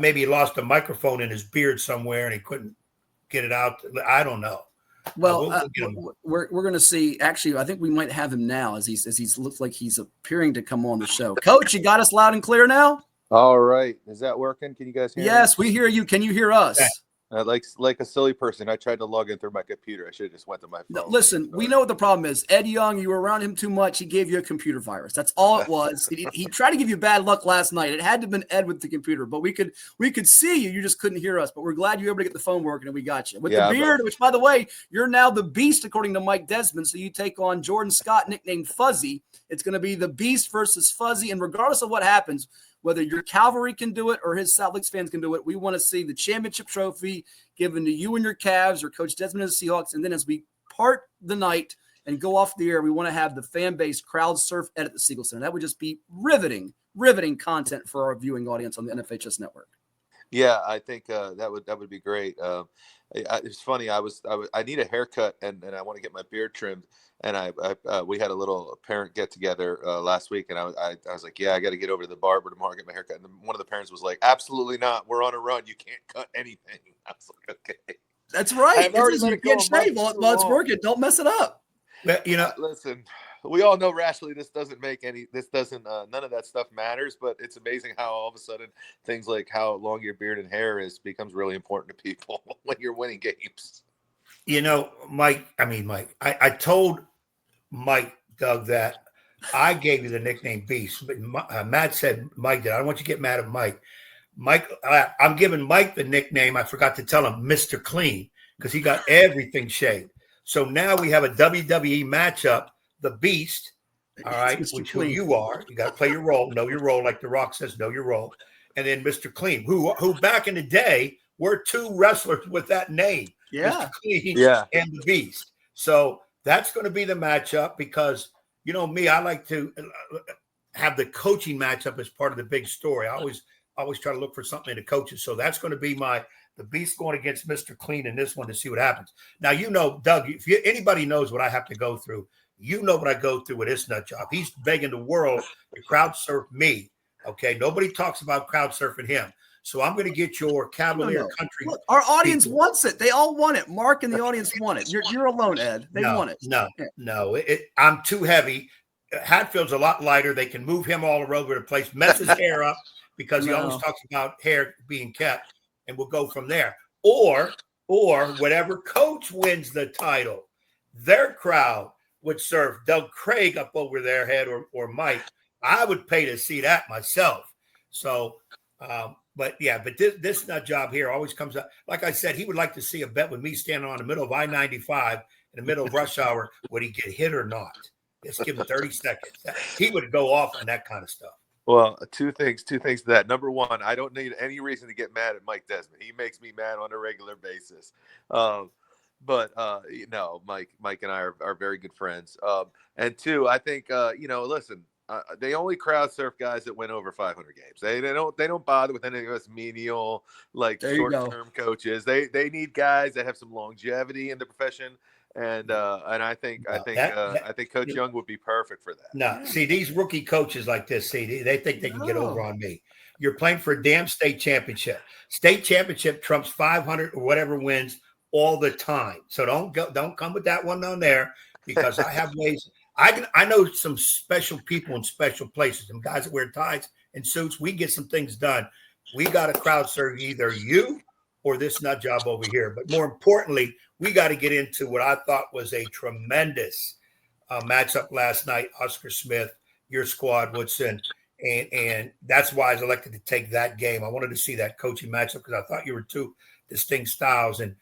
maybe he lost a microphone in his beard somewhere and he couldn't get it out. I don't know. Well, we're going to see. Actually, I think we might have him now as he's looks like he's appearing to come on the show. Coach, you got us loud and clear now? All right. Is that working? Can you guys hear me? Yes, we hear you. Can you hear us? Like a silly person, I tried to log in through my computer. I should have just went to my phone. No, listen, we know what the problem is. Ed Young, you were around him too much. He gave you a computer virus. That's all it was. He tried to give you bad luck last night. It had to have been Ed with the computer, but we could see you. You just couldn't hear us. But we're glad you were able to get the phone working, and we got you. With the beard, which, by the way, you're now the Beast, according to Mike Desmond. So you take on Jordan Scott, nicknamed Fuzzy. It's going to be the Beast versus Fuzzy. And regardless of what happens, whether your Cavalry can do it or his South Lakes fans can do it, we want to see the championship trophy given to you and your Cavs or Coach Desmond and the Seahawks. And then as we part the night and go off the air, we want to have the fan base crowd surf Ed at the Siegel Center. That would just be riveting content for our viewing audience on the NFHS network. Yeah, I think that would be great. It's funny. I need a haircut and I want to get my beard trimmed. And we had a little parent get together last week, and I was like, yeah, I got to get over to the barber tomorrow and get my haircut. And one of the parents was like, absolutely not. We're on a run. You can't cut anything. I was like, okay. That's right. You can't shave while it's working. Don't mess it up. Well, listen, we all know rationally none of that stuff matters, but it's amazing how all of a sudden things like how long your beard and hair becomes really important to people when you're winning games. Mike, I told Mike, Doug, that I gave you the nickname Beast, but Matt said Mike did. I don't want you to get mad at Mike. Mike, I'm giving Mike the nickname. I forgot to tell him Mr. Clean because he got everything shaved. So now we have a WWE matchup, the Beast, all right, which who you are. You got to play your role, know your role, like The Rock says, know your role. And then Mr. Clean, who back in the day were two wrestlers with that name. Yeah. Mr. Clean and the Beast. So that's going to be the matchup because, me, I like to have the coaching matchup as part of the big story. I always try to look for something in the coaches. So that's going to be the Beast going against Mr. Clean in this one to see what happens. Now, Doug, if anybody knows what I have to go through, what I go through with this nut job. He's begging the world to crowd surf me. Okay. Nobody talks about crowd surfing him. So I'm going to get your Cavalier country. Look, our audience wants it. They all want it. Mark and the audience want it. You're alone, Ed. They want it. No. I'm too heavy. Hatfield's a lot lighter. They can move him all over the place, mess his hair up because he always talks about hair being kept, and we'll go from there. Or whatever coach wins the title, their crowd would serve Doug Craig up over their head or Mike. I would pay to see that myself. So, But this nut job here always comes up. Like I said, he would like to see a bet with me standing on the middle of I-95 in the middle of rush hour. Would he get hit or not? Just give him 30 seconds. He would go off on that kind of stuff. Well, two things to that. Number one, I don't need any reason to get mad at Mike Desmond. He makes me mad on a regular basis. But Mike and I are very good friends. And two, I think, listen, they only crowd surf guys that win over 500 games. They don't bother with any of us menial, short-term coaches. They need guys that have some longevity in the profession. And I think Coach Young would be perfect for that. No, see, these rookie coaches like this, they think they can get over on me. You're playing for a damn state championship. State championship trumps 500 or whatever wins all the time. So don't come with that one on there because I have ways. I know some special people in special places. Some guys that wear ties and suits. We get some things done. We got to crowd serve either you or this nut job over here. But more importantly, we got to get into what I thought was a tremendous matchup last night. Oscar Smith, your squad, Woodson. And that's why I was elected to take that game. I wanted to see that coaching matchup because I thought you were two distinct styles. And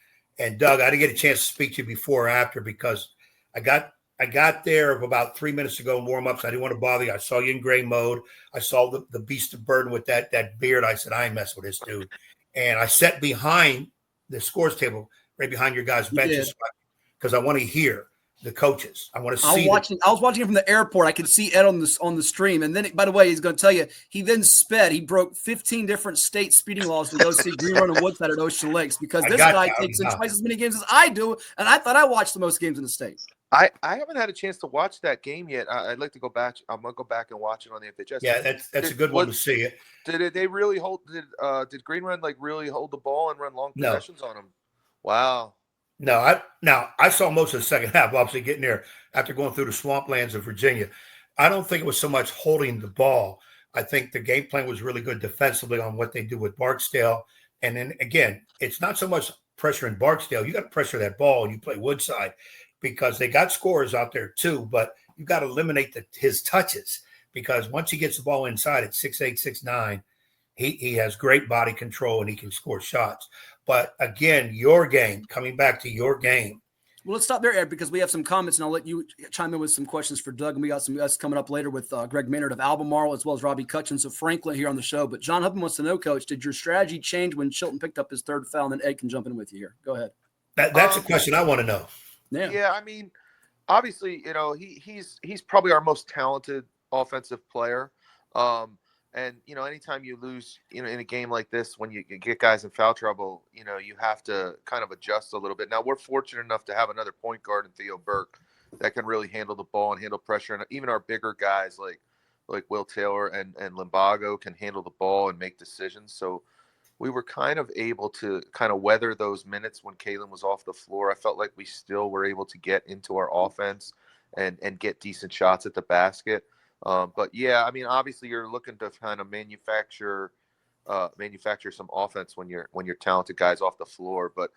Doug, I didn't get a chance to speak to you before or after because I got there about 3 minutes ago in warm-ups. I didn't want to bother you. I saw you in gray mode. I saw the beast of burden with that beard. I said, I ain't messing with this dude. And I sat behind the scores table, right behind your guys' benches, because I want to hear the coaches. I want to see. I was watching it from the airport. I could see Ed on the stream. And then, by the way, he's going to tell you, he then sped. He broke 15 different state speeding laws to go see Green Run and Woodside at Ocean Lakes because this guy takes in twice as many games as I do. And I thought I watched the most games in the state. I haven't had a chance to watch that game yet. I'd like to go back. I'm gonna go back and watch it on the FHS. Yeah, that's a good one to see it. They really hold? Did Green Run like really hold the ball and run long No. possessions on them? Wow. No, I saw most of the second half, obviously getting there after going through the swamplands of Virginia. I don't think it was so much holding the ball. I think the game plan was really good defensively on what they do with Barksdale. And then again, it's not so much pressure in Barksdale. You got to pressure that ball and you play Woodside because they got scorers out there too, but you got to eliminate his touches because once he gets the ball inside at 6'8", 6'9", he has great body control and he can score shots. But again, your game, coming back to your game. Well, let's stop there, Ed, because we have some comments, and I'll let you chime in with some questions for Doug. And we got some guys coming up later with Greg Maynard of Albemarle, as well as Robbie Cutchins of Franklin here on the show. But John Hubman wants to know, Coach, did your strategy change when Chilton picked up his third foul? And then Ed can jump in with you here. Go ahead. That's a question I want to know. Yeah, I mean, obviously, he's probably our most talented offensive player. And, anytime you lose, in a game like this, when you get guys in foul trouble, you have to kind of adjust a little bit. Now, we're fortunate enough to have another point guard in Theo Burke that can really handle the ball and handle pressure. And even our bigger guys like Will Taylor and Limbago can handle the ball and make decisions. So we were kind of able to kind of weather those minutes when Kalen was off the floor. I felt like we still were able to get into our offense and get decent shots at the basket. But yeah, I mean, obviously you're looking to kind of manufacture some offense when you're talented guys off the floor. But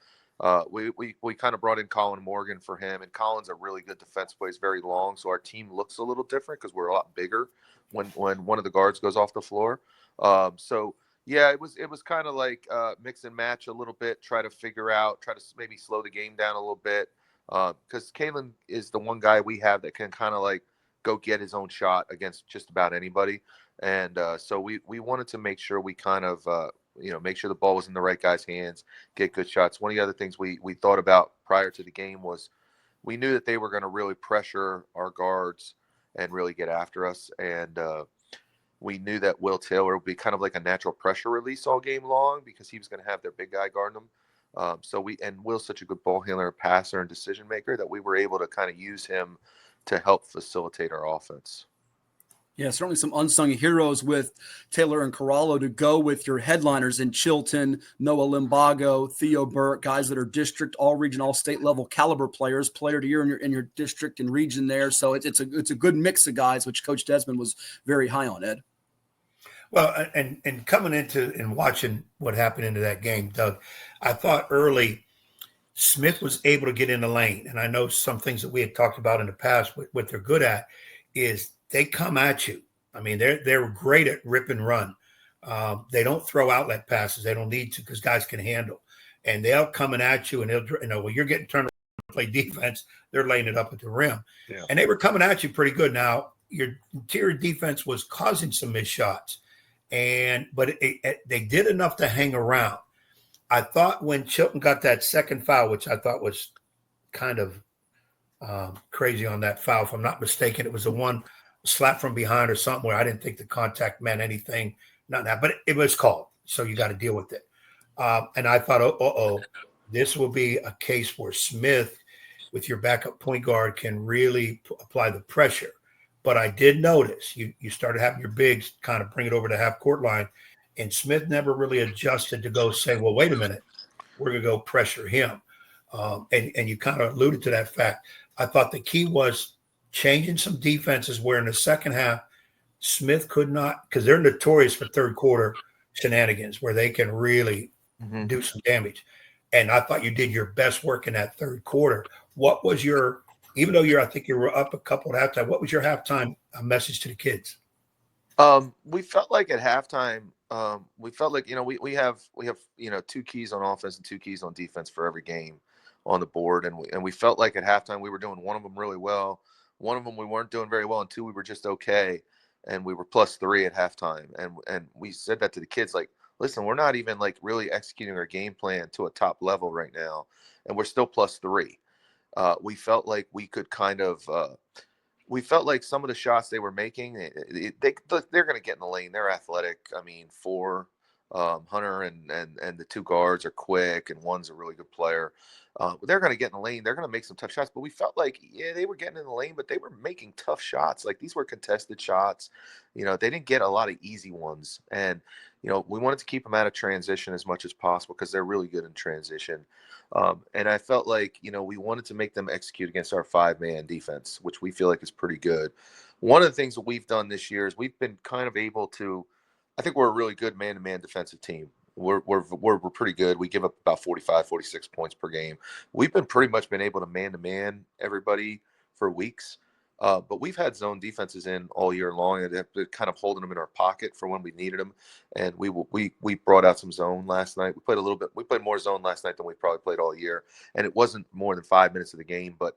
we kind of brought in Colin Morgan for him, and Colin's a really good defense player. He's very long, so our team looks a little different because we're a lot bigger when one of the guards goes off the floor. So yeah, it was kind of like mix and match a little bit, try to maybe slow the game down a little bit because Kalen is the one guy we have that can kind of like go get his own shot against just about anybody. And so we wanted to make sure we kind of, make sure the ball was in the right guy's hands, get good shots. One of the other things we thought about prior to the game was we knew that they were going to really pressure our guards and really get after us. And we knew that Will Taylor would be kind of like a natural pressure release all game long because he was going to have their big guy guarding him. And Will's such a good ball handler, passer, and decision maker that we were able to kind of use him to help facilitate our offense. Yeah, certainly some unsung heroes with Taylor and Corallo to go with your headliners in Chilton, Noah Limbago, Theo Burke, guys that are district, all region, all state level caliber players, player of the year in your district and region there. So it's a good mix of guys, which Coach Desmond was very high on, Ed. Well, and coming into and watching what happened into that game, Doug, I thought early Smith was able to get in the lane. And I know some things that we had talked about in the past, what they're good at is they come at you. I mean, they're great at rip and run. They don't throw outlet passes. They don't need to because guys can handle. And they'll coming at you and they'll, when you're getting turned to play defense, they're laying it up at the rim. Yeah. And they were coming at you pretty good. Now, your interior defense was causing some missed shots. But they did enough to hang around. I thought when Chilton got that second foul, which I thought was kind of crazy on that foul, if I'm not mistaken, it was the one slap from behind or something where I didn't think the contact meant anything, not that, but it was called, so you got to deal with it. And I thought, this will be a case where Smith, with your backup point guard, can really apply the pressure. But I did notice you started having your bigs kind of bring it over to half court line. And Smith never really adjusted to go say, well, wait a minute, we're going to go pressure him. And you kind of alluded to that fact. I thought the key was changing some defenses where in the second half, Smith could not, because they're notorious for third quarter shenanigans where they can really do some damage. And I thought you did your best work in that third quarter. What was your, even though I think you were up a couple at halftime, what was your halftime message to the kids? We felt like at halftime, we felt like, we have, two keys on offense and two keys on defense for every game on the board. And we felt like at halftime, we were doing one of them really well. One of them we weren't doing very well. And two, we were just okay. And we were +3 at halftime. And we said that to the kids, like, listen, we're not even like really executing our game plan to a top level right now. And we're still +3. We felt like we could kind of, we felt like some of the shots they were making, they're going to get in the lane. They're athletic. I mean, 4, Hunter and the two guards are quick, and one's a really good player. They're going to get in the lane. They're going to make some tough shots. But we felt like, yeah, they were getting in the lane, but they were making tough shots. Like, these were contested shots. They didn't get a lot of easy ones. And, we wanted to keep them out of transition as much as possible because they're really good in transition. And I felt like, we wanted to make them execute against our 5-man defense, which we feel like is pretty good. One of the things that we've done this year is we've been kind of able to, I think we're a really good man-to-man defensive team. We're pretty good. We give up about 45, 46 points per game. We've pretty much been able to man-to-man everybody for weeks. But we've had zone defenses in all year long, and they're kind of holding them in our pocket for when we needed them. And we brought out some zone last night. We played a little bit. We played more zone last night than we probably played all year. And it wasn't more than 5 minutes of the game, but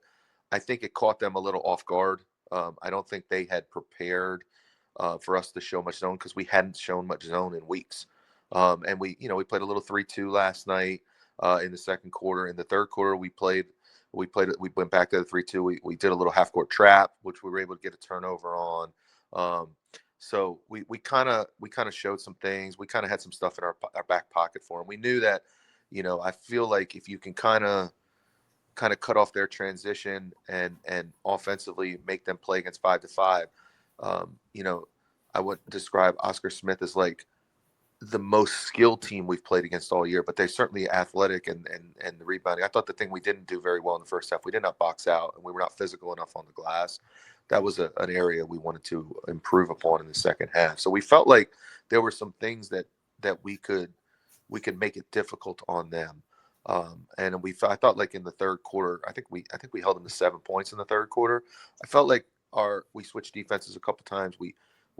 I think it caught them a little off guard. I don't think they had prepared for us to show much zone because we hadn't shown much zone in weeks. And we played a little 3-2 last night in the second quarter. In the third quarter, we went back to the 3-2. We did a little half court trap, which we were able to get a turnover on. So we kind of showed some things. We kind of had some stuff in our back pocket for them. We knew that, I feel like if you can kind of cut off their transition and offensively make them play against 5-5, I would describe Oscar Smith as like the most skilled team we've played against all year, but they're certainly athletic and the rebounding. I thought the thing we didn't do very well in the first half, we did not box out, and we were not physical enough on the glass. That was an area we wanted to improve upon in the second half. So we felt like there were some things that we could make it difficult on them. And I thought like in the third quarter, I think we held them to 7 points in the third quarter. I felt like we switched defenses a couple times. We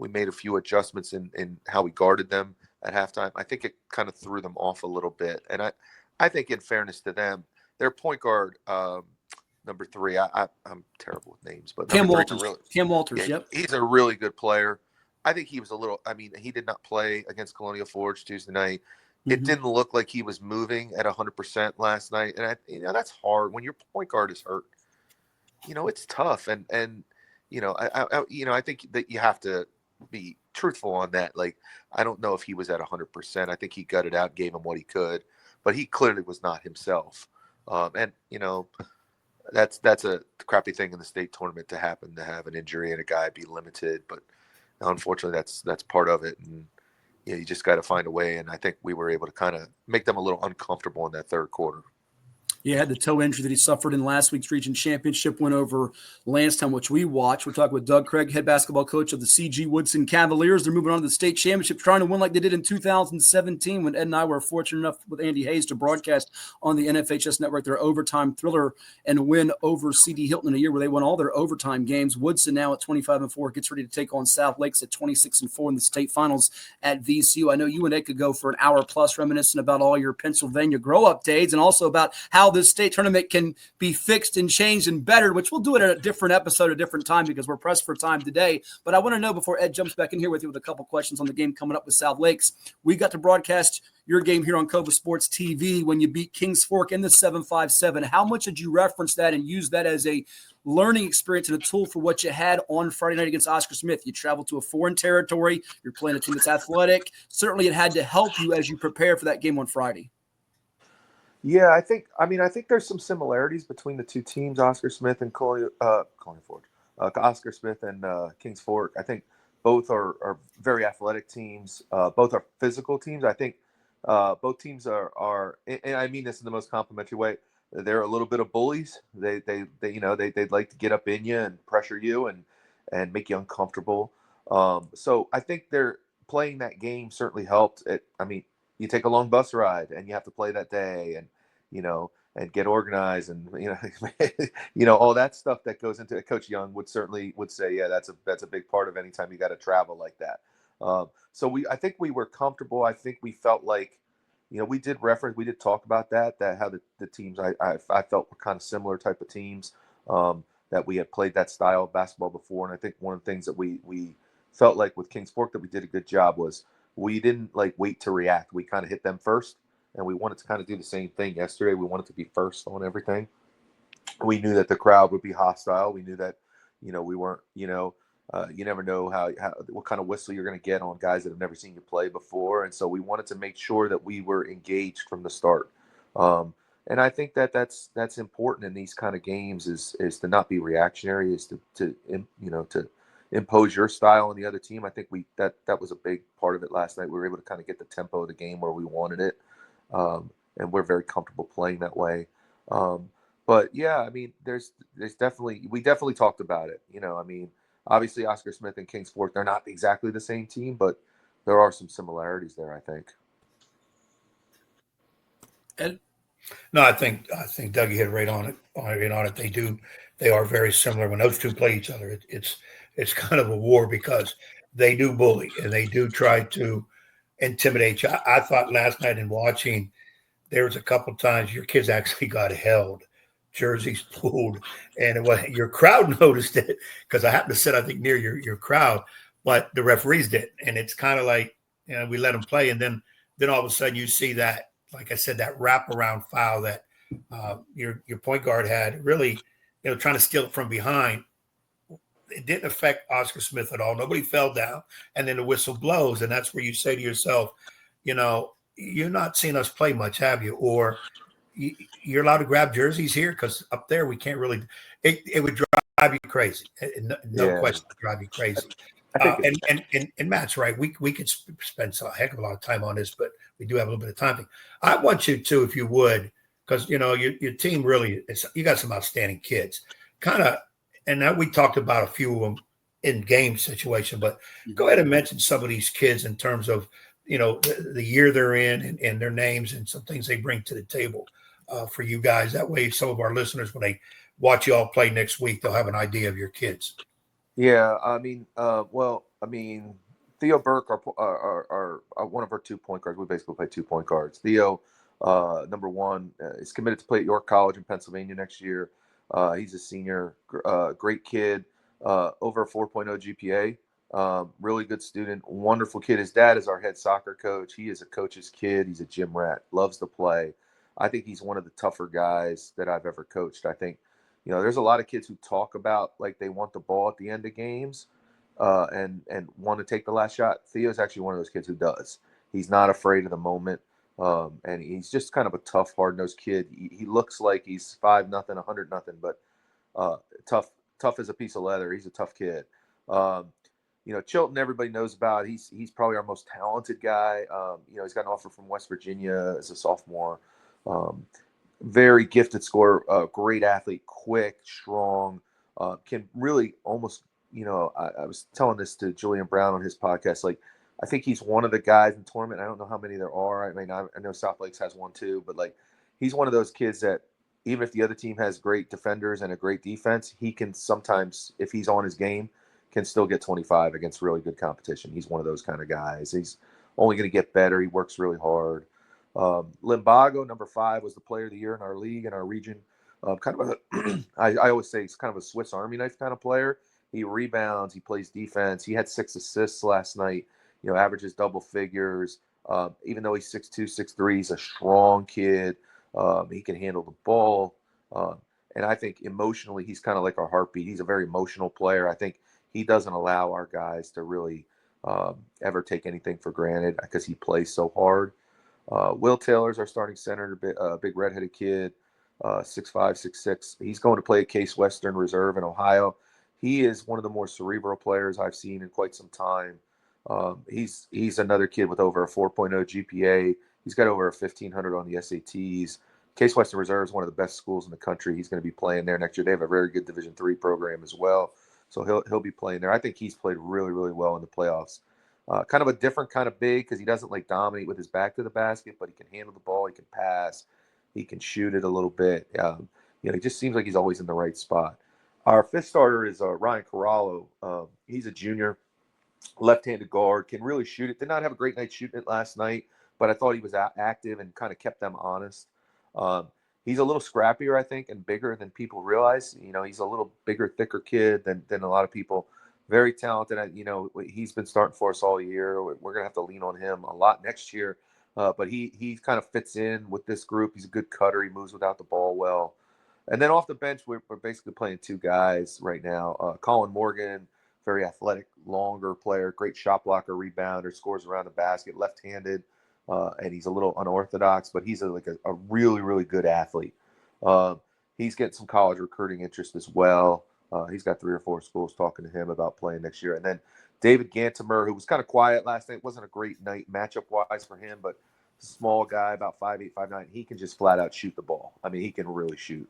made a few adjustments in how we guarded them at halftime. I think it kind of threw them off a little bit. And I think in fairness to them, their point guard, number 3, I'm terrible with names, but Cam Walters. Cam Walters, yeah, yep. He's a really good player. I think he was he did not play against Colonial Forge Tuesday night. It didn't look like he was moving at 100% last night. And that's hard when your point guard is hurt. It's tough. And I think that you have to be truthful on that. Like, I don't know if he was at 100%. I think he gutted out, gave him what he could, but he clearly was not himself. That's a crappy thing in the state tournament to happen, to have an injury and a guy be limited. But unfortunately, that's part of it. And you just got to find a way. And I think we were able to kind of make them a little uncomfortable in that third quarter. He had the toe injury that he suffered in last week's region championship win over Lansdowne, which we watched. We're talking with Doug Craig, head basketball coach of the CG Woodson Cavaliers. They're moving on to the state championship, trying to win like they did in 2017 when Ed and I were fortunate enough with Andy Hayes to broadcast on the NFHS network their overtime thriller and win over CD Hylton in a year where they won all their overtime games. Woodson now at 25-4 gets ready to take on South Lakes at 26-4 in the state finals at VCU. I know you and Ed could go for an hour plus reminiscing about all your Pennsylvania grow-up days and also about how this state tournament can be fixed and changed and bettered, which we'll do it at a different episode, a different time, because we're pressed for time today. But I want to know, before Ed jumps back in here with you with a couple questions on the game coming up with South Lakes, we got to broadcast your game here on CoVA Sports TV when you beat Kings Fork in the 7-5-7. How much did you reference that and use that as a learning experience and a tool for what you had on Friday night against Oscar Smith? You traveled to a foreign territory. You're playing a team that's athletic. Certainly it had to help you as you prepare for that game on Friday. Yeah, I think there's some similarities between the two teams, Oscar Smith and Oscar Smith and Kings Fork. I think both are very athletic teams. Both are physical teams. I think both teams are, and I mean this in the most complimentary way, they're a little bit of bullies. They'd like to get up in you and pressure you and make you uncomfortable. So I think they're playing that game certainly helped. You take a long bus ride and you have to play that day and get organized and all that stuff that goes into it. Coach Young would say, yeah, that's a big part of any time you got to travel like that. So I think we were comfortable. I think we felt like, we did talk about that how the teams I felt were kind of similar type of teams, that we had played that style of basketball before. And I think one of the things that we felt like with Kings Fork that we did a good job was we didn't wait to react. We kind of hit them first, and we wanted to kind of do the same thing yesterday. We wanted to be first on everything. We knew that the crowd would be hostile. We knew that, we weren't, You never know what kind of whistle you're going to get on guys that have never seen you play before. And so we wanted to make sure that we were engaged from the start. And I think that's important in these kind of games is to not be reactionary, is to impose your style on the other team. I think that was a big part of it last night. We were able to kind of get the tempo of the game where we wanted it. And we're very comfortable playing that way. But yeah, I mean, we definitely talked about it. I mean, obviously Oscar Smith and Kingsport, they're not exactly the same team, but there are some similarities there, I think. Ed? No, I think Dougie hit right on it. They are very similar. When those two play each other, it's kind of a war because they do bully and they do try to intimidate you. I thought last night in watching, there was a couple times your kids actually got held, jerseys pulled, and your crowd noticed it because I happened to sit, I think, near your crowd, but the referees did, and it's kind of like we let them play, and then all of a sudden you see that, like I said, that wraparound foul that your point guard had, really, trying to steal it from behind. It didn't affect Oscar Smith at all. Nobody fell down, and then the whistle blows, and that's where you say to yourself, you're not seeing us play much, have you? Or you're allowed to grab jerseys here because up there we can't really. It would drive you crazy. No question, it would drive you crazy. And Matt's right. We could spend a heck of a lot of time on this, but we do have a little bit of time. I want you to, if you would, because your team really you got some outstanding kids. And now we talked about a few of them in game situation, but go ahead and mention some of these kids in terms of the year they're in and their names and some things they bring to the table for you guys. That way, some of our listeners, when they watch you all play next week, they'll have an idea of your kids. Yeah, I mean, Theo Burke, our one of our 2 point guards. We basically play 2 point guards. Theo, number one, is committed to play at York College in Pennsylvania next year. He's a senior, great kid, over a 4.0 GPA, really good student, wonderful kid. His dad is our head soccer coach. He is a coach's kid. He's a gym rat, loves to play. I think he's one of the tougher guys that I've ever coached. I think, there's a lot of kids who talk about like they want the ball at the end of games and want to take the last shot. Theo's actually one of those kids who does. He's not afraid of the moment. And he's just kind of a tough, hard-nosed kid. He looks like he's 5-0, 100-0, but tough as a piece of leather. He's a tough kid. Chilton, everybody knows about. He's probably our most talented guy. He's got an offer from West Virginia as a sophomore. Very gifted scorer, great athlete, quick, strong, can really almost, I was telling this to Julian Brown on his podcast, like, I think he's one of the guys in the tournament. I don't know how many there are. I mean, I know South Lakes has one too, but like, he's one of those kids that even if the other team has great defenders and a great defense, he can sometimes, if he's on his game, can still get 25 against really good competition. He's one of those kind of guys. He's only going to get better. He works really hard. Limbago, number 5, was the player of the year in our league, in our region. Kind of I always say he's kind of a Swiss Army knife kind of player. He rebounds, he plays defense. He had 6 assists last night, averages double figures. Even though he's 6'2", 6'3", he's a strong kid. He can handle the ball. And I think emotionally, he's kind of like our heartbeat. He's a very emotional player. I think he doesn't allow our guys to really ever take anything for granted because he plays so hard. Will Taylor's our starting center, a big redheaded kid, 6'5", 6'6". He's going to play at Case Western Reserve in Ohio. He is one of the more cerebral players I've seen in quite some time. He's another kid with over a 4.0 GPA. He's got over a 1,500 on the SATs. Case Western Reserve is one of the best schools in the country. He's going to be playing there next year. They have a very good Division III program as well, so he'll be playing there. I think he's played really, really well in the playoffs. Kind of a different kind of big because he doesn't like dominate with his back to the basket, but he can handle the ball. He can pass. He can shoot it a little bit. He just seems like he's always in the right spot. Our 5th starter is Ryan Corallo. He's a junior, left-handed guard, can really shoot it. Did not have a great night shooting it last night, but I thought he was active and kind of kept them honest. He's a little scrappier, I think, and bigger than people realize. He's a little bigger, thicker kid than a lot of people. Very talented. He's been starting for us all year. We're going to have to lean on him a lot next year. But he kind of fits in with this group. He's a good cutter. He moves without the ball well. And then off the bench, we're basically playing 2 guys right now. Colin Morgan, very athletic, longer player, great shot blocker, rebounder, scores around the basket, left-handed, and he's a little unorthodox, but he's a really, really good athlete. He's getting some college recruiting interest as well. He's got 3 or 4 schools talking to him about playing next year. And then David Gantimer, who was kind of quiet last night, wasn't a great night matchup-wise for him, but small guy, about 5'8", 5'9". He can just flat out shoot the ball. I mean, he can really shoot.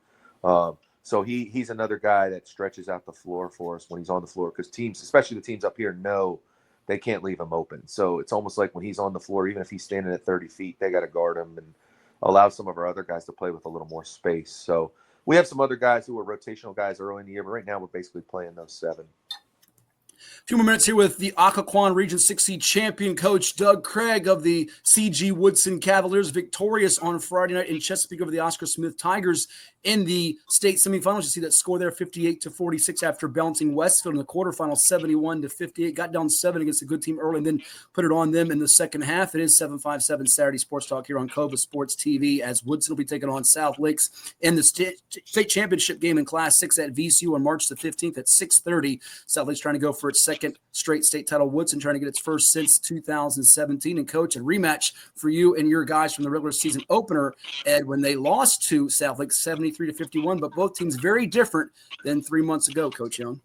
So he's another guy that stretches out the floor for us when he's on the floor, because teams, especially the teams up here, know they can't leave him open. So it's almost like when he's on the floor, even if he's standing at 30 feet, they got to guard him and allow some of our other guys to play with a little more space. So we have some other guys who are rotational guys early in the year, but right now we're basically playing those 7. A few more minutes here with the Occoquan Region 6C champion coach Doug Craig of the CG Woodson Cavaliers, victorious on Friday night in Chesapeake over the Oscar Smith Tigers in the state semifinals. You see that score there, 58-46 after bouncing Westfield in the quarterfinals, 71-58. Got down 7 against a good team early and then put it on them in the second half. It is 757 Saturday Sports Talk here on CoVA Sports TV, as Woodson will be taking on South Lakes in the state championship game in Class 6 at VCU on March the 15th at 6:30. South Lakes trying to go for its second straight state title. Woodson trying to get its first since 2017. And coach, a rematch for you and your guys from the regular season opener, Ed, when they lost to South Lakes 73-51, but both teams very different than 3 months ago, Coach Young.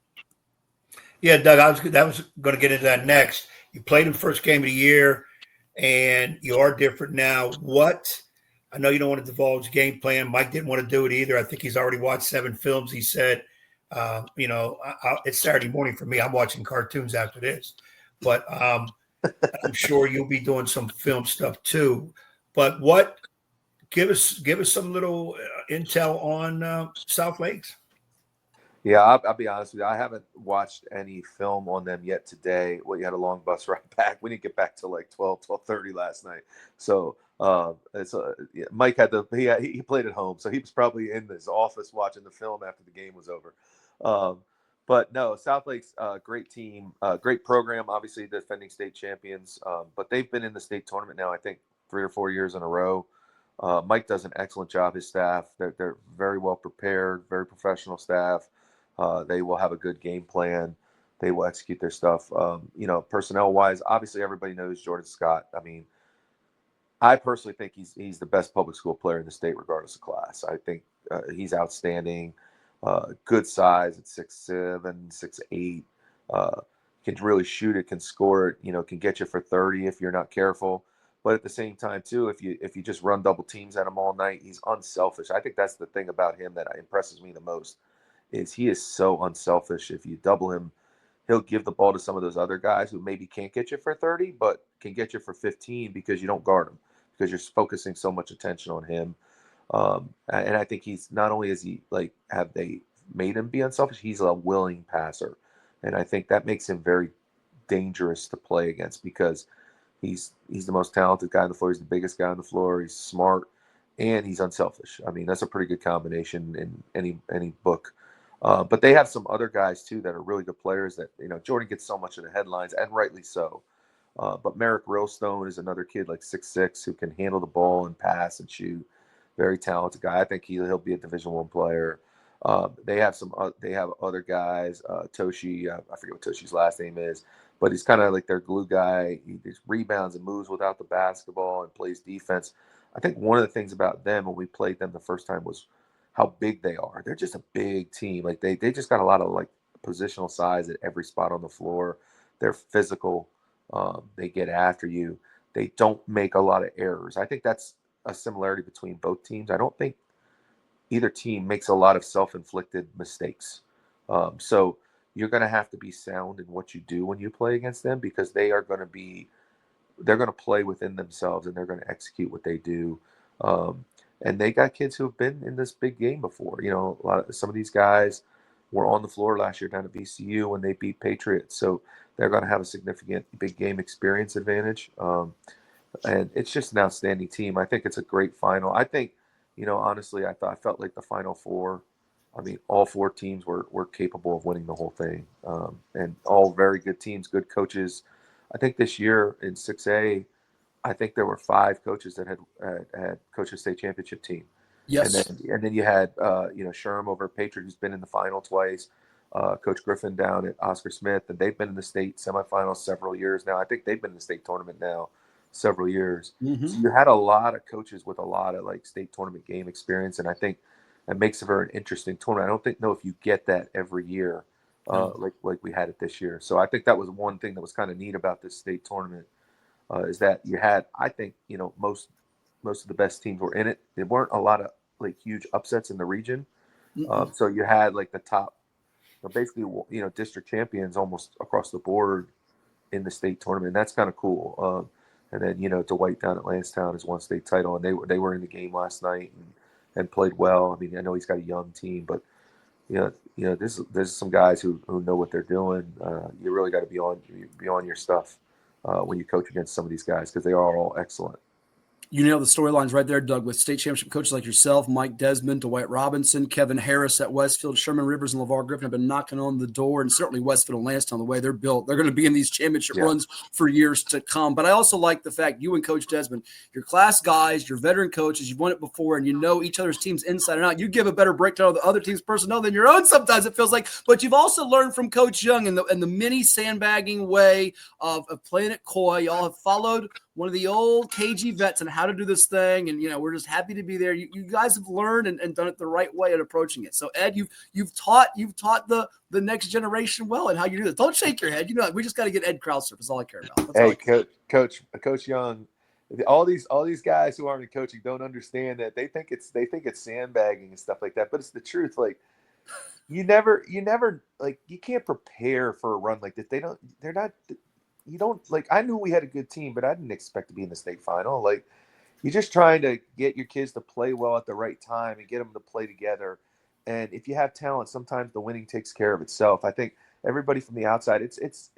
Yeah, Doug, I was going to get into that next. You played in the first game of the year, and you are different now. I know you don't want to divulge game plan. Mike didn't want to do it either. I think he's already watched 7 films. He said, it's Saturday morning for me. I'm watching cartoons after this. But I'm sure you'll be doing some film stuff too. But give us some little intel on South Lakes. Yeah, I'll be honest with you. I haven't watched any film on them yet today. Well, you had a long bus ride back. We didn't get back till like 12:30 last night. So Mike he played at home, so he was probably in his office watching the film after the game was over. But no, South Lakes, great team, great program. Obviously, defending state champions, but they've been in the state tournament now, I think, 3 or 4 years in a row. Mike does an excellent job. His staff, they're very well prepared, very professional staff. They will have a good game plan. They will execute their stuff. Personnel wise, obviously everybody knows Jordan Scott. I mean, I personally think he's the best public school player in the state, regardless of class. I think he's outstanding. Good size at 6'7", 6'8". Can really shoot it, can score it. Can get you for 30 if you're not careful. But at the same time, too, if you just run double teams at him all night, he's unselfish. I think that's the thing about him that impresses me the most. Is he is so unselfish. If you double him, he'll give the ball to some of those other guys who maybe can't get you for 30, but can get you for 15 because you don't guard him, because you're focusing so much attention on him. And I think he's not only have they made him be unselfish, he's a willing passer. And I think that makes him very dangerous to play against, because he's the most talented guy on the floor. He's the biggest guy on the floor. He's smart and he's unselfish. I mean, that's a pretty good combination in any book. But they have some other guys too that are really good players that, Jordan gets so much of the headlines, and rightly so. But Merrick Railstone is another kid like 6'6" who can handle the ball and pass and shoot. Very talented guy. I think he'll be a Division I player. They have other guys. Toshi, I forget what Toshi's last name is, but he's kind of like their glue guy. He just rebounds and moves without the basketball and plays defense. I think one of the things about them when we played them the first time was how big they are. They're just a big team. Like they just got a lot of like positional size at every spot on the floor. They're physical. They get after you. They don't make a lot of errors. I think that's a similarity between both teams. I don't think either team makes a lot of self-inflicted mistakes. So you're going to have to be sound in what you do when you play against them, because they're going to play within themselves and they're going to execute what they do. And they got kids who have been in this big game before. Some of these guys were on the floor last year down at VCU when they beat Patriots. So they're going to have a significant big game experience advantage. And it's just an outstanding team. I think it's a great final. I think, honestly, I felt like the Final Four, I mean, all 4 teams were capable of winning the whole thing. And all very good teams, good coaches. I think this year in 6A, I think there were 5 coaches that had coached a state championship team. Yes. And then you had, Sherm over at Patriot, who's been in the final twice. Coach Griffin down at Oscar Smith, and they've been in the state semifinals several years now. I think they've been in the state tournament now several years. Mm-hmm. So you had a lot of coaches with a lot of like state tournament game experience, and I think that makes it a very interesting tournament. I don't know if you get that every year, like we had it this year. So I think that was one thing that was kind of neat about this state tournament, is that you had, I think, most of the best teams were in it. There weren't a lot of like huge upsets in the region. So you had like the top, basically, district champions almost across the board in the state tournament. And that's kind of cool. And then, Dwight down at Lansdowne has won state title, and they were in the game last night and played well. I mean, I know he's got a young team, but there's some guys who know what they're doing. You really got to be on your stuff when you coach against some of these guys, because they are all excellent. You nailed the storylines right there, Doug, with state championship coaches like yourself, Mike Desmond, Dwight Robinson, Kevin Harris at Westfield, Sherman Rivers and LeVar Griffin have been knocking on the door, and certainly Westfield and Lansdowne, the way they're built, they're going to be in these championship runs for years to come. But I also like the fact you and Coach Desmond, your class guys, your veteran coaches, you've won it before, and you know each other's teams inside and out. You give a better breakdown of the other team's personnel than your own sometimes, it feels like. But you've also learned from Coach Young and the mini sandbagging way of playing it coy. Y'all have followed one of the old KG vets on how to do this thing. And, we're just happy to be there. You guys have learned and done it the right way at approaching it. So Ed, you've taught the next generation well and how you do this. Don't shake your head. We just got to get Ed Krauser. That's all I care about. Coach Young, all these guys who aren't in coaching don't understand that they think it's sandbagging and stuff like that. But it's the truth. Like, you never like, you can't prepare for a run like this. I knew we had a good team, but I didn't expect to be in the state final. Like, you're just trying to get your kids to play well at the right time and get them to play together. And if you have talent, sometimes the winning takes care of itself. I think everybody from the outside, it's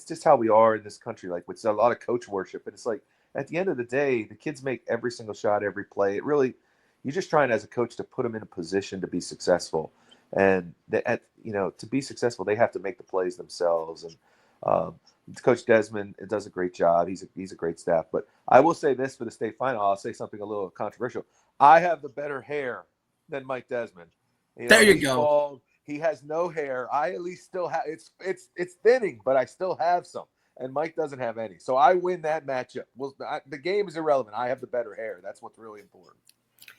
just how we are in this country. Like, with a lot of coach worship, and it's like, at the end of the day, the kids make every single shot, every play. You're just trying as a coach to put them in a position to be successful. And to be successful, they have to make the plays themselves. And Coach Desmond does a great job. He's a great staff. But I will say this for the state final. I'll say something a little controversial. I have the better hair than Mike Desmond. There you go. Bald. He has no hair. I at least still have it's thinning, but I still have some. And Mike doesn't have any. So I win that matchup. Well, the game is irrelevant. I have the better hair. That's what's really important.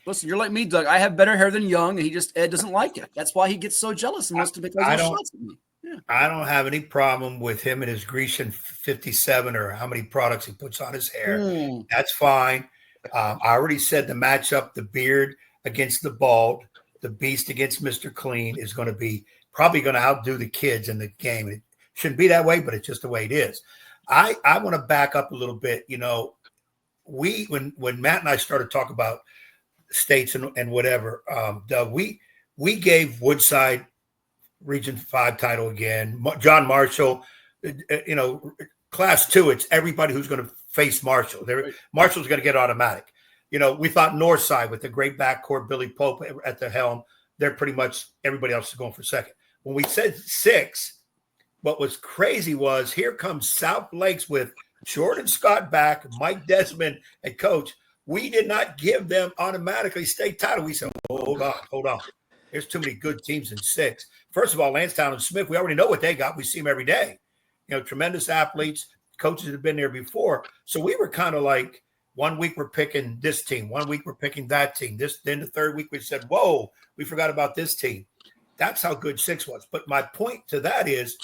Listen, you're like me, Doug. I have better hair than Young, and Ed doesn't like it. That's why he gets so jealous and wants to make those shots at me. Yeah. I don't have any problem with him and his Grecian 57 or how many products he puts on his hair. That's fine. I already said the matchup, the beard against the bald, the beast against Mr. Clean is going to be probably going to outdo the kids in the game. It shouldn't be that way, but it's just the way it is. I want to back up a little bit. When Matt and I started talking about states and whatever, Doug, we gave Woodside Region 5 title again. John Marshall, Class 2, it's everybody who's going to face Marshall. Marshall's going to get automatic. We thought Northside with the great backcourt, Billy Pope at the helm, they're pretty much everybody else is going for second. When we said 6, what was crazy was here comes South Lakes with Jordan Scott back, Mike Desmond, and coach. We did not give them automatically state title. We said, hold on. There's too many good teams in 6. First of all, Lansdowne and Smith, we already know what they got. We see them every day. Tremendous athletes, coaches that have been there before. So we were kind of like, one week we're picking this team, one week we're picking that team. Then the third week we said, whoa, we forgot about this team. That's how good 6 was. But my point to that is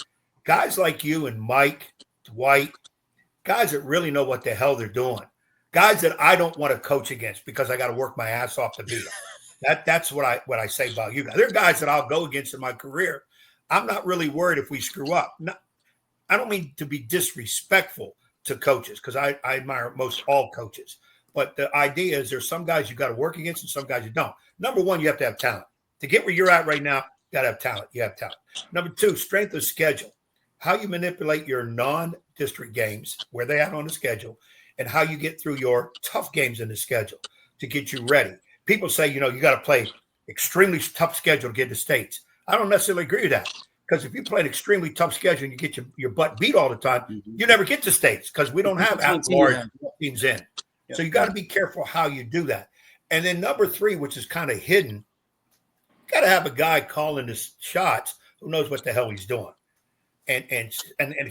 guys like you and Mike, Dwight, guys that really know what the hell they're doing, guys that I don't want to coach against because I got to work my ass off to beat them. That's what I say about you guys. There are guys that I'll go against in my career. I'm not really worried if we screw up. No, I don't mean to be disrespectful to coaches because I admire most all coaches. But the idea is there's some guys you got to work against and some guys you don't. Number one, you have to have talent. To get where you're at right now, you got to have talent. You have talent. Number 2, strength of schedule. How you manipulate your non-district games, where they at on the schedule, and how you get through your tough games in the schedule to get you ready. People say, you got to play extremely tough schedule to get to states. I don't necessarily agree with that because if you play an extremely tough schedule and you get your butt beat all the time, you never get to states because we don't have large teams in. So you got to be careful how you do that. And then number 3, which is kind of hidden, you got to have a guy calling the shots who knows what the hell he's doing. And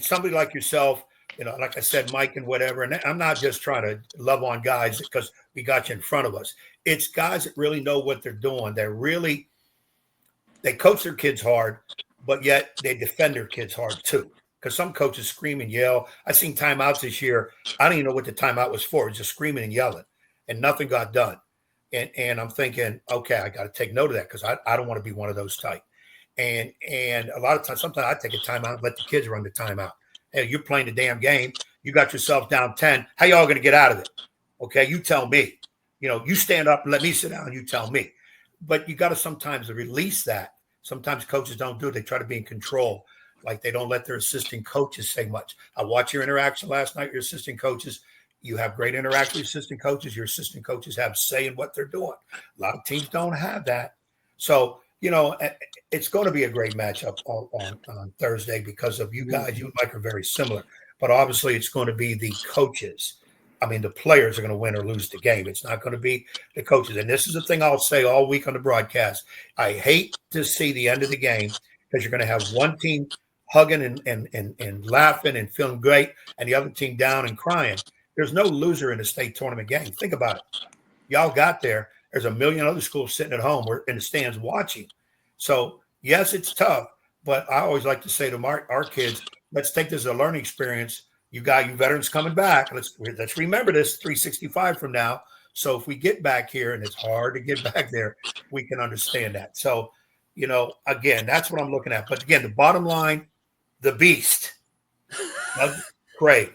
somebody like yourself, like I said, Mike and whatever, and I'm not just trying to love on guys because we got you in front of us. It's guys that really know what they're doing. They coach their kids hard, but yet they defend their kids hard too. Because some coaches scream and yell. I've seen timeouts this year. I don't even know what the timeout was for. It was just screaming and yelling, and nothing got done. And I'm thinking, okay, I got to take note of that because I don't want to be one of those type. And a lot of times, sometimes I take a timeout and let the kids run the timeout. Hey, you're playing the damn game. You got yourself down 10. How y'all going to get out of it? Okay, you tell me. You stand up and let me sit down. You tell me. But you got to sometimes release that. Sometimes coaches don't do it. They try to be in control. Like they don't let their assistant coaches say much. I watched your interaction last night, your assistant coaches. You have great interaction with assistant coaches. Your assistant coaches have say in what they're doing. A lot of teams don't have that. So, it's going to be a great matchup on Thursday because of you guys. You and Mike are very similar. But obviously it's going to be the coaches. I mean, the players are going to win or lose the game. It's not going to be the coaches. And this is the thing I'll say all week on the broadcast. I hate to see the end of the game because you're going to have one team hugging and laughing and feeling great, and the other team down and crying. There's no loser in the state tournament game. Think about it. Y'all got there. There's a million other schools sitting at home or in the stands watching. So, yes, it's tough, but I always like to say to our kids, let's take this as a learning experience. You got you veterans coming back. Let's remember this 365 from now. So if we get back here, and it's hard to get back there, we can understand that. So, again, that's what I'm looking at. But, again, the bottom line, the beast, Doug Craig,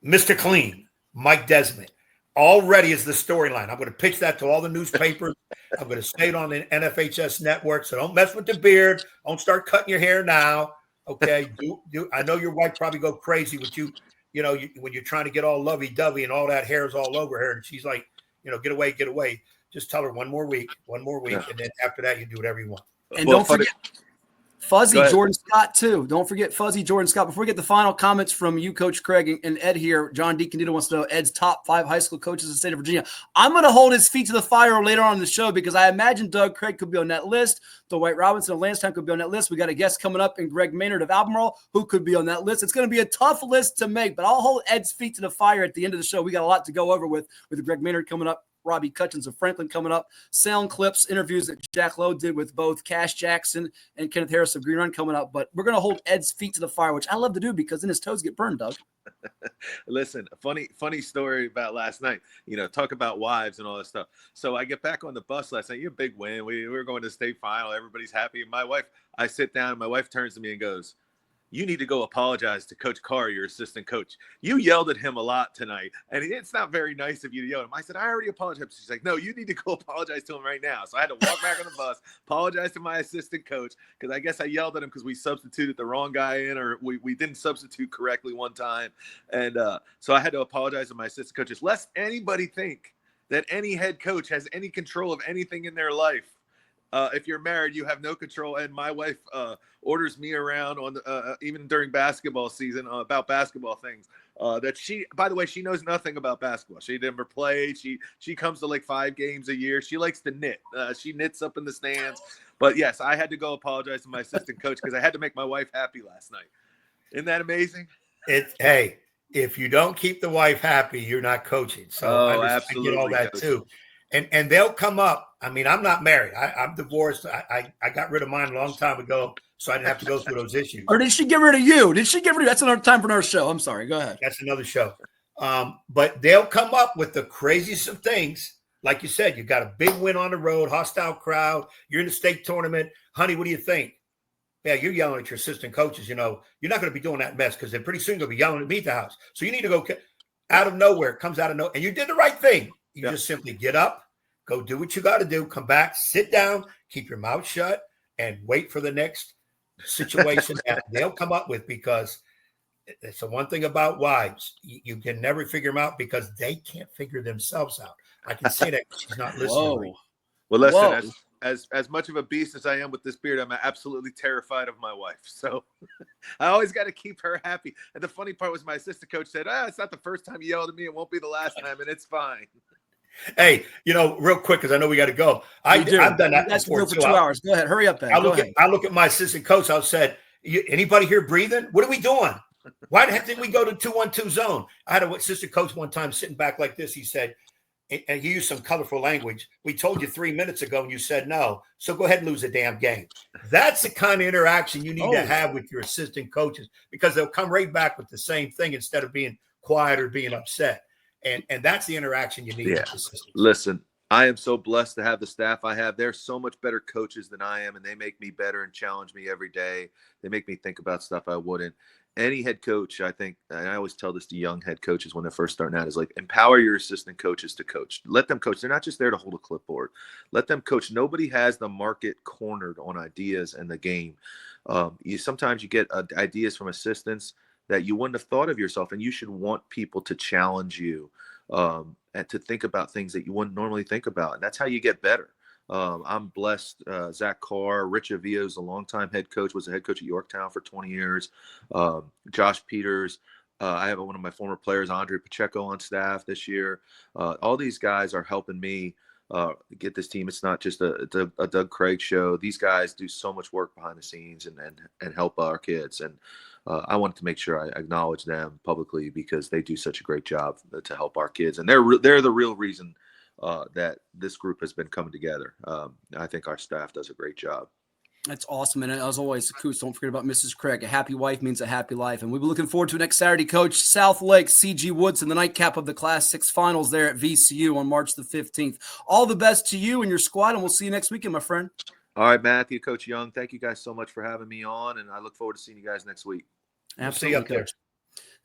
Mr. Clean, Mike Desmond, already is the storyline. I'm going to pitch that to all the newspapers. I'm going to say it on the NFHS network. So don't mess with the beard. Don't start cutting your hair now. Okay. I know your wife probably go crazy with you, when you're trying to get all lovey-dovey and all that hair is all over her. And she's like, get away, get away. Just tell her one more week. Yeah. And then after that, you do whatever you want. And don't forget Fuzzy Jordan Scott, too. Don't forget Fuzzy Jordan Scott. Before we get the final comments from you, Coach Craig, and Ed here, John DeCandida wants to know Ed's top 5 high school coaches in the state of Virginia. I'm going to hold his feet to the fire later on in the show because I imagine Doug Craig could be on that list. Dwight Robinson of Lansdowne could be on that list. We got a guest coming up in Greg Maynard of Albemarle who could be on that list. It's going to be a tough list to make, but I'll hold Ed's feet to the fire at the end of the show. We got a lot to go over with Greg Maynard coming up. Robbie Cutchins of Franklin coming up. Sound clips, interviews that Jack Lowe did with both Cash Jackson and Kenneth Harris of Green Run coming up. But we're going to hold Ed's feet to the fire, which I love to do because then his toes get burned, Doug. Listen, a funny story about last night. Talk about wives and all that stuff. So I get back on the bus last night. A big win. We were going to the state final. Everybody's happy. My wife, I sit down, and my wife turns to me and goes, "You need to go apologize to Coach Carr, your assistant coach. You yelled at him a lot tonight, and it's not very nice of you to yell at him." I said, "I already apologized." She's like, "No, you need to go apologize to him right now." So I had to walk back on the bus, apologize to my assistant coach, because I guess I yelled at him because we substituted the wrong guy in, or we didn't substitute correctly one time. And so I had to apologize to my assistant coaches. Lest anybody think that any head coach has any control of anything in their life. If you're married, you have no control. And my wife orders me around on even during basketball season about basketball things. That she, by the way, she knows nothing about basketball. She never played. She comes to like 5 games a year. She likes to knit. She knits up in the stands. But yes, I had to go apologize to my assistant coach because I had to make my wife happy last night. Isn't that amazing? Hey, if you don't keep the wife happy, you're not coaching. So I get all that too. And they'll come up. I mean, I'm not married. I'm divorced. I got rid of mine a long time ago, so I didn't have to go through those issues. Or did she get rid of you? That's another time for another show. I'm sorry. Go ahead. That's another show. But they'll come up with the craziest of things. Like you said, you got a big win on the road, hostile crowd. You're in the state tournament. Honey, what do you think? Yeah, you're yelling at your assistant coaches. You're not going to be doing that mess because they're pretty soon going to be yelling at me at the house. So you need to go out of nowhere. It comes out of nowhere. And you did the right thing. You just simply get up. Go do what you got to do. Come back, sit down, keep your mouth shut, and wait for the next situation that they'll come up with because it's the one thing about wives. You can never figure them out because they can't figure themselves out. I can say that she's not listening. Well, listen, as much of a beast as I am with this beard, I'm absolutely terrified of my wife. So I always got to keep her happy. And the funny part was my assistant coach said, it's not the first time you yelled at me. It won't be the last time, and it's fine. Hey, real quick, because I know we got to go. I've done that That's before for too. 2 hours. Go ahead. Hurry up, Ben. Go ahead. I look at my assistant coach. I said, anybody here breathing? What are we doing? Why the heck didn't we go to 2-1-2 zone? I had an assistant coach one time sitting back like this. He said, and he used some colorful language. We told you 3 minutes ago and you said no. So go ahead and lose the damn game. That's the kind of interaction you need to have with your assistant coaches, because they'll come right back with the same thing instead of being quiet or being upset. And that's the interaction you need with assistants. Listen, I am so blessed to have the staff I have. They're so much better coaches than I am, and they make me better and challenge me every day. They make me think about stuff I wouldn't. Any head coach, I think, and I always tell this to young head coaches when they're first starting out, is like, empower your assistant coaches to coach. Let them coach. They're not just there to hold a clipboard. Let them coach. Nobody has the market cornered on ideas and the game. Sometimes you get ideas from assistants that you wouldn't have thought of yourself, and you should want people to challenge you and to think about things that you wouldn't normally think about. And that's how you get better. I'm blessed. Zach Carr, Rich Avio's a longtime head coach, was a head coach at Yorktown for 20 years. Josh Peters. I have one of my former players, Andre Pacheco, on staff this year. All these guys are helping me get this team. It's not just a Doug Craig show. These guys do so much work behind the scenes and help our kids. And I wanted to make sure I acknowledge them publicly, because they do such a great job to help our kids. And they're the real reason that this group has been coming together. I think our staff does a great job. That's awesome. And as always, Coos, don't forget about Mrs. Craig. A happy wife means a happy life. And we'll be looking forward to next Saturday, Coach. South Lake, CG Woodson, the nightcap of the Class 6 finals there at VCU on March the 15th. All the best to you and your squad, and we'll see you next weekend, my friend. All right, Matthew, Coach Young, thank you guys so much for having me on, and I look forward to seeing you guys next week. Absolutely, see you up there.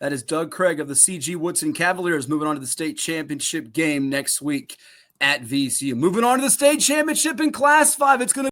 That is Doug Craig of the CG Woodson Cavaliers, moving on to the state championship game next week at VCU. Moving on to the state championship in Class 5. It's going to